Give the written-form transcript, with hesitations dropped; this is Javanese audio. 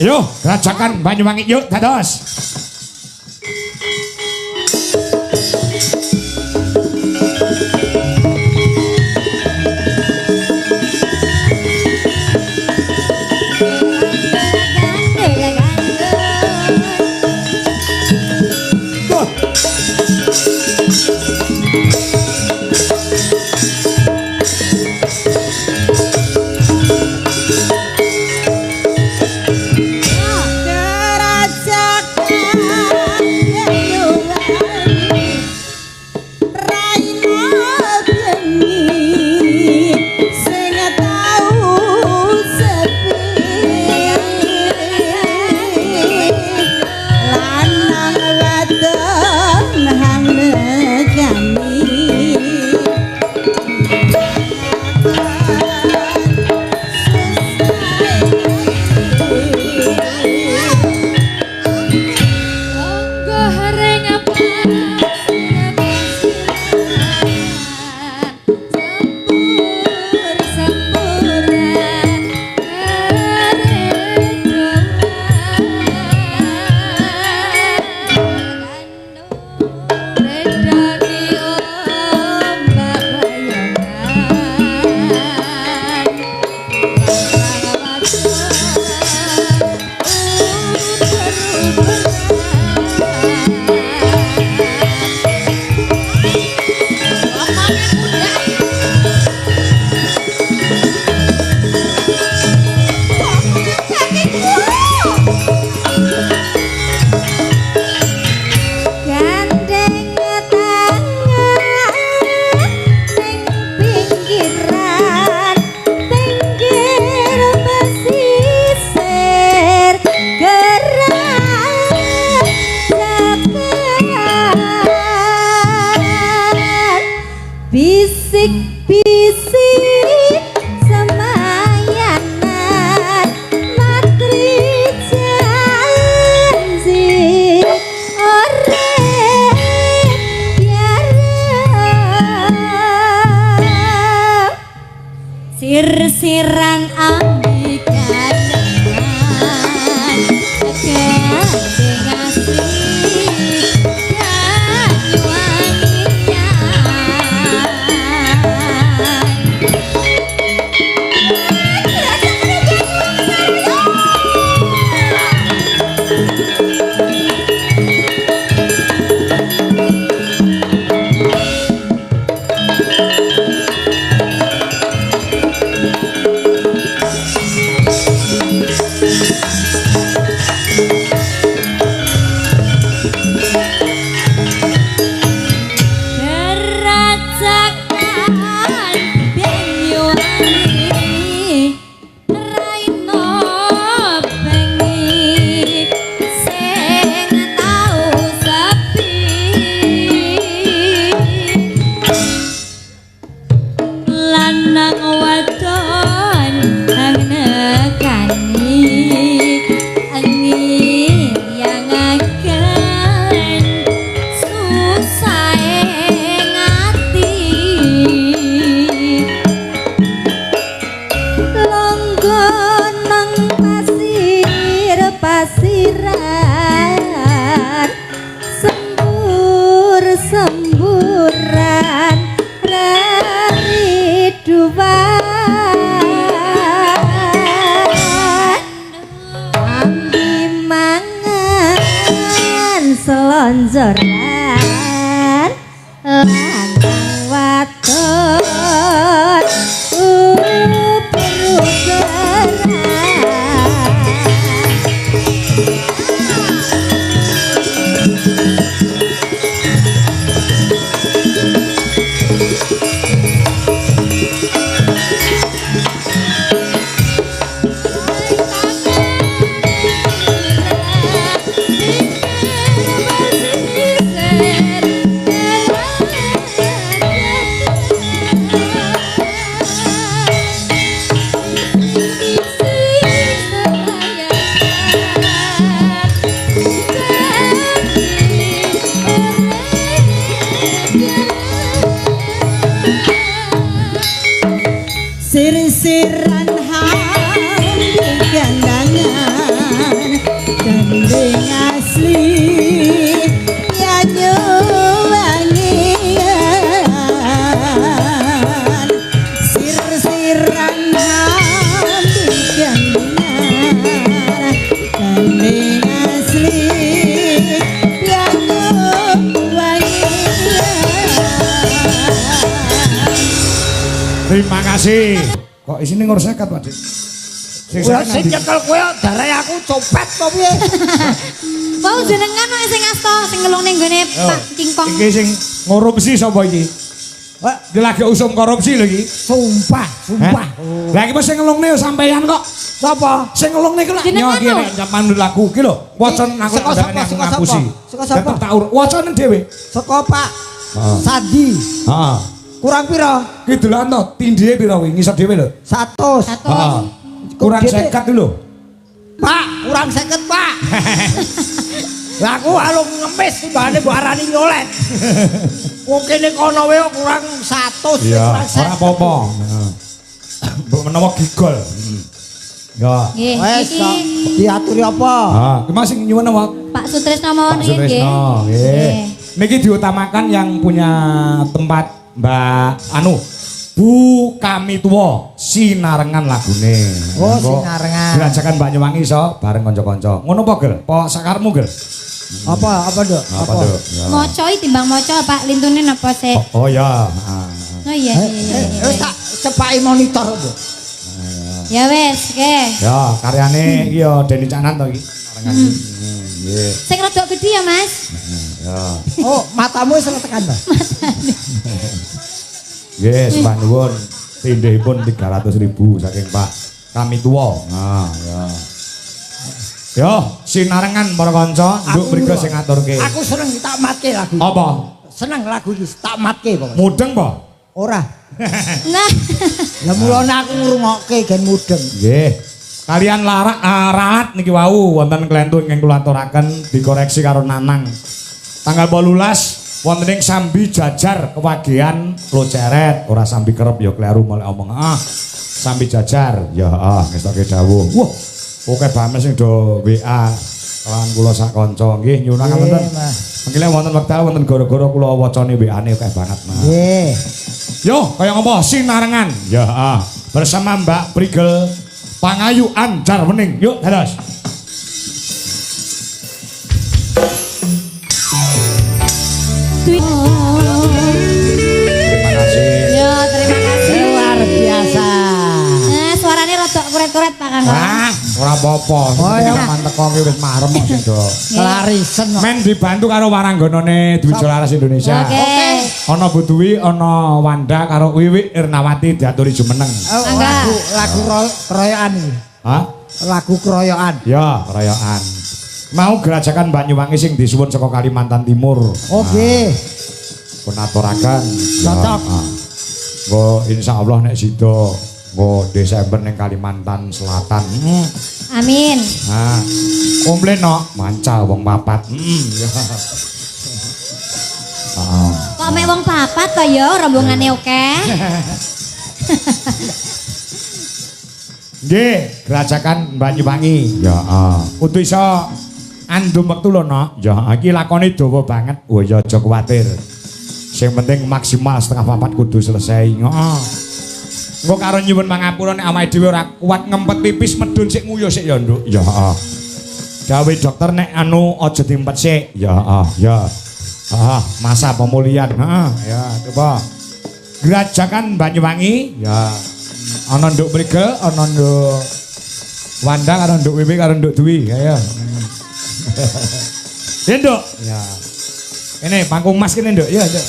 Yo, rasakan Banyuwangi yuk, dados. Bisik-bisik semayanan matri janji ore biar sir-siran ambikan semburan reriduan ambi mangan selonjoran lanang wadon berugeran. Ini asli Terima kasih. Kok isine ngurus zakat, Pak Dik? Sing Wah, zakat sing nanti. nyekel kowe darai aku copet to piye? Mau jenengan wae sing asta sing ngelung ning gone Pak Kingkong. Iki sing ngorupsi sapa iki? Wah, Dia lagi usum korupsi lho iki. sumpah, sumpah. Heh? Lah iki mesti ngelungne sampeyan kok. Sapa? Sing ngelungne ku lak Jenengan nyoki lho. nek zaman lagu iki lho. Wacon aku Saka ndakane sapa? aku Saka ngapusi. sapa? Saka sapa? Tetep tak urut. Wacone dhewe. Saka Pak Heeh. Sandi. Heeh. Kurang pira? Ki delokan to, tindhihe pira kuwi ngisor dhewe lho. 100. Heeh. Kurang Dhewe. 50 lho. Pak, kurang 50, Pak. Lah aku alung ngemis timbane mbok arani nyolet. Wong kene kono wae kurang 100, Iya, kurang ora 50. apa-apa. Heeh. Mbok menawa gigol. Ya. Nggih, Wes, iki kok diaturi apa? Ah, ki masih nyuwun apa? Pak Sutrisno mawon Pak riyen nggih. Sutrisno, nggih. Niki diutamakan yang punya tempat Mbak anu Bu Kami Tua Sinarengan lagune. Oh, Monggo Sinarengan. Dirajakan Banyuwangi iso bareng kanca-kanca. Ngono apa, Gel? Apa sakarmu, Gel? Apa, Dok? Apa, Dok? Ya. Maca timbang maca Pak lintune napa sik? Oh, ya. Ah. Oh iya iya. Wis tak cepaki monitor, Dok. Ya wes, oke. Ya, karyane iki ya Deni Canan to iki. Sarengan. Nggih. Sing rada gedhi ya, Mas. Ya. Oh, matamu wis tekan, Mbak. Nggih, sembah nuwun. Tindhihipun 300.000 saking Pak Kami Tua. Nah, ya. Yo, sinarengan para kanca, nduk mriku sing ngaturke. Aku seneng tak matke lagu. Apa? Seneng lagu iki tak matke pokoknya. Mudeng apa? Ora. Nah, Lah mulane aku ngrungokke gen mudeng. Nggih. Kalian ralat niki wau wonten klentu ingkang kula aturaken dikoreksi karo Nanang. Tanggal 18 wonten ing Sambi Jajar kewagean Loceret, ora Sambi Kerep ya kleru mulai omong. Ah, Sambi Jajar. Ya ngestoke dawuh. Wah, oke banget sing do WA kawan kula sak kanca. Nggih, nyuwun ngapunten. Mas. Mengkene wonten wekdal wonten gara-gara kula wacane WA-ne akeh banget, Mas. Nggih. Yo, kaya ngapa sinarengan. Ya, bersama Mbak Prigel Pangayu Anjar Wening. Yuk, dados. Terima kasih. yo terima kasih. Luar biasa. Nah, suarane rada kuret-kuret Pak Kang. Wah, ora apa-apa. Oh, ya. Mantep kok wis marem kok sing do. Larisen kok. Men dibantu karo waranggonane Dwi Jolaras Indonesia. Oke. Ana Bu Dwi, ana Wanda karo Wiwi Irnawati diaturi jumeneng. Oh, Angga. lagu keroyokan iki. Hah? Lagu keroyokan. Ya, rayokan. Mau gerajakan Banyuwangi sing disuwun saka Kalimantan Timur. Oke. Pun aturaken. Cocok. Nggo insyaallah nek sida nggo Desember ning Kalimantan Selatan. Amin. Nah, komplain no, mancal wong papat. Ya. Kok mek wong papat to ya rombongane oke. Nggih, gerajakan Banyuwangi. Ya, kudu iso andum wektu lho, Nok. Ya, iki lakone dawa banget. Oh ya aja kuwatir. Sing penting maksimal setengah papat kudu selesai. Heeh. Engko karo nyuwun mangapura nek awake dhewe ora kuat ngempet pipis medun sik nguyuh sik ya, Nduk. Ya, heeh. Gawe dokter nek anu aja diempet sik. Ya, ya. Masa pemulihan. Heeh, ya, coba. Gerajakan Banyuwangi. Ya. Ana nduk mrige, ana nduk Wanda karo nduk Wiwi karo nduk Dwi, ayo. Ya, Nduk. Ya. Ini panggung mas kene, Nduk. Ya, Nduk.